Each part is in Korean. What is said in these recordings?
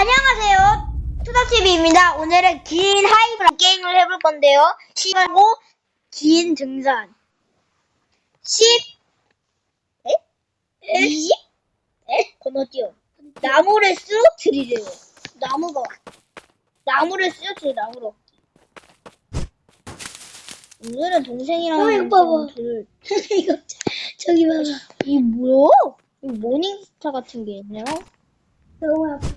안녕하세요. 투닥TV입니다. 오늘은 긴 하이브라 게임을 해볼 건데요. 시간고 긴 등산. 10, 20, 건너뛰어. 나무를 쓰러뜨리래요. 나무를 쓰러뜨려, 나무로. 오늘은 동생이랑 이거 봐봐. 이거 저기 봐봐. 이 뭐야? 이 모닝스타 같은 게 있네요. 너무 아파.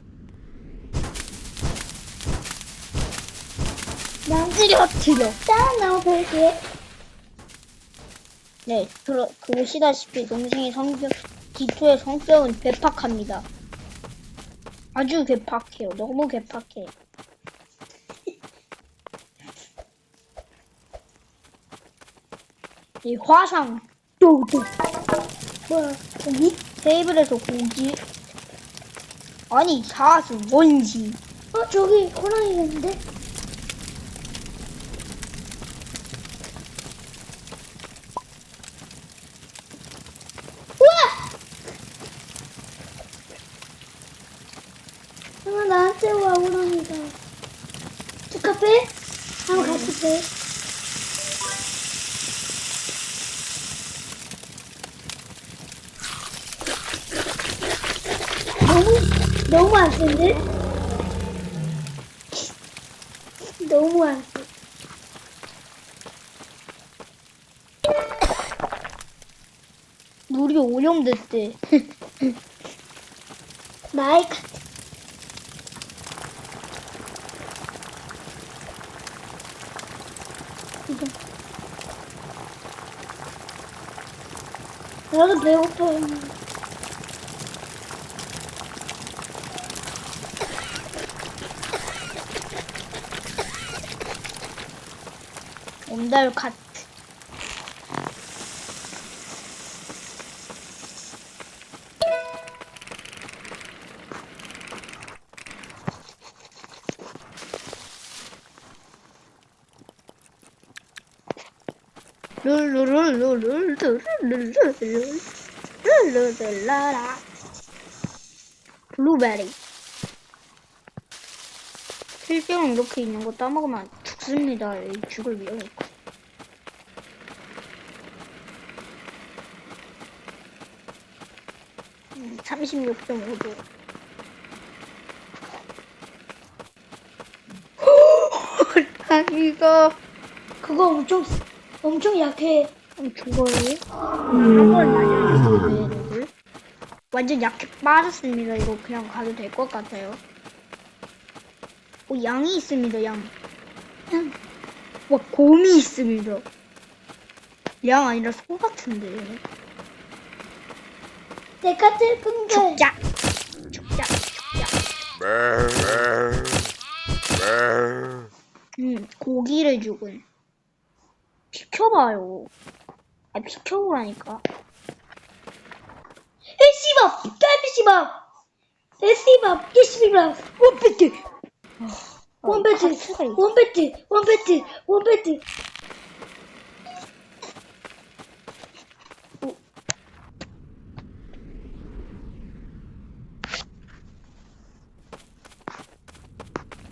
쓰러뜨려. 짠 나무 펼게. 네, 보시다시피 동생의 기초의 성격은 괴팍합니다. 아주 괴팍해요. 너무 괴팍해. 이 화상, 뭐야? 여기? 테이블에서 고기, 아니, 사수, 뭔지. 저기 호랑이 있는데? 우와! 나한테 와, 호랑이가. 저 카페? 한번 같이 빼. 너무 안 센데? 너무 안 세. 물이 오염됐대. 마이크. 이거. 나도 배고파요. 온달 카트. 룰루룰루룰루룰루룰루룰루라. 블루베리. 실제로 이렇게 있는 거 따먹으면 죽습니다. 죽을 위험이 있고. 36.5도. 이거 그거 엄청 약해. 죽어요. 한번 맞으면 얘네들 완전 약해 빠졌습니다. 이거 그냥 가도 될 것 같아요. 양이 있습니다. 양. 와, 곰이 있습니다. 양 아니라 소 같은데. 내가 찔끈 게. 죽자. 고기를 죽은. 비켜봐요. 비켜보라니까. 에시밥! 딸비시밥! 에시밥! 예시밥! 원배트! 원배트!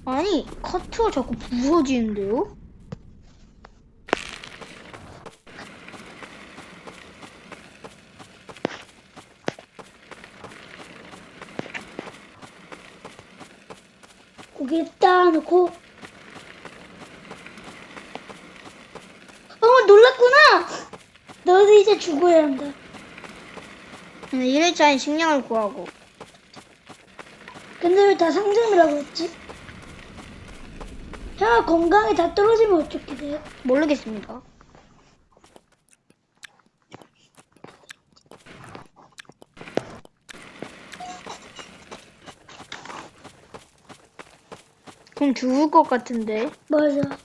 아니, 커트가 자꾸 부서지는데요? 고기를 딱 넣고. 놀랐구나! 너도 이제 죽어야 한다. 1일차인 식량을 구하고. 근데 왜 다 상점이라고 했지? 형 건강이 다 떨어지면 어떻게 돼요? 모르겠습니다. 그럼 죽을 것 같은데. 맞아.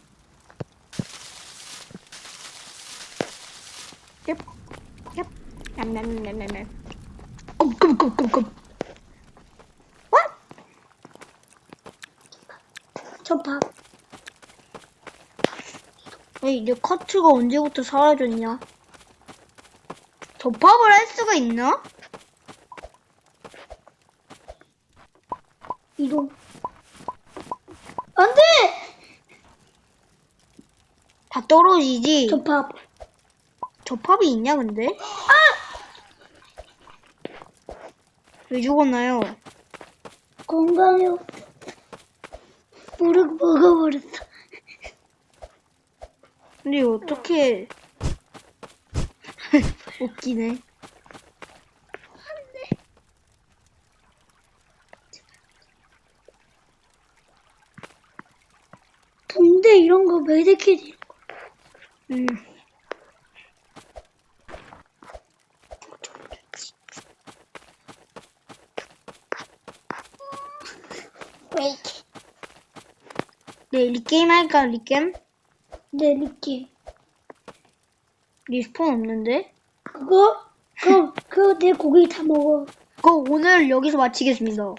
냠냠냠냠냠. 꼼꼼꼼꼼꼼. 저 밥. 이제 커트가 언제부터 사라졌냐? 접합을 할 수가 있나? 이동. 안 돼! 다 떨어지지. 접합. 접합이 있냐 근데? 왜 죽었나요? 건강해. 모르고 먹어버렸어. 근데 이거 어떻게 웃기네. 붕대 이런 거 메디킷 음. 네, 리게임 할까, 리게임? 네, 리킷. 리스폰 없는데? 그거 내 고기 다 먹어. 그거 오늘 여기서 마치겠습니다.